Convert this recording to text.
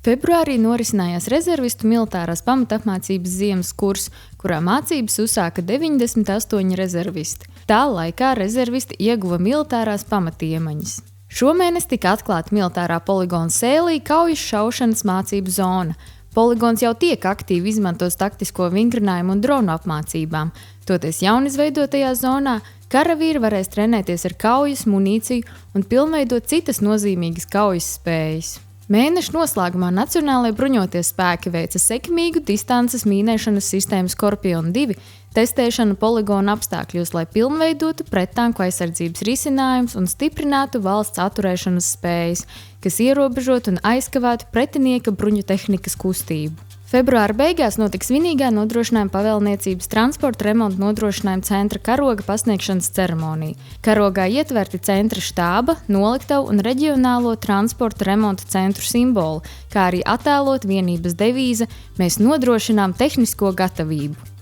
Februārī norisinājās rezervistu militārās pamatapmācības ziemas kurs, kurā mācības uzsāka 98 rezervisti. Tā laikā rezervisti ieguva militārās pamatiemaņas. Šomēnes tika atklāta militārā poligona Sēlī kaujas šaušanas mācību zona. Poligons jau tiek aktīvi izmantots taktisko vingrinājumu un dronu apmācībām. Toties jaunizveidotajā zonā karavīri varēs trenēties ar kaujas munīciju un pilnveidot citas nozīmīgas kaujas spējas. Mēneša noslēgumā Nacionālajie bruņotie spēki veica sekmīgu distances mīnēšanas sistēmu Skorpion 2 testēšanu poligona apstākļos, lai pilnveidotu prettanku aizsardzības risinājumus un stiprinātu valsts atturēšanas spējas, kas ierobežotu un aizkavētu pretinieka bruņu tehnikas kustību. Februāra beigās notiks svinīgā nodrošinājuma pavēlniecības transporta remonta nodrošinājuma centra karoga pasniegšanas ceremonija. Karogā ietverti centra štāba, noliktavu un reģionālo transporta remonta centru simboli, kā arī attēlot vienības devīze "Mēs nodrošinām tehnisko gatavību".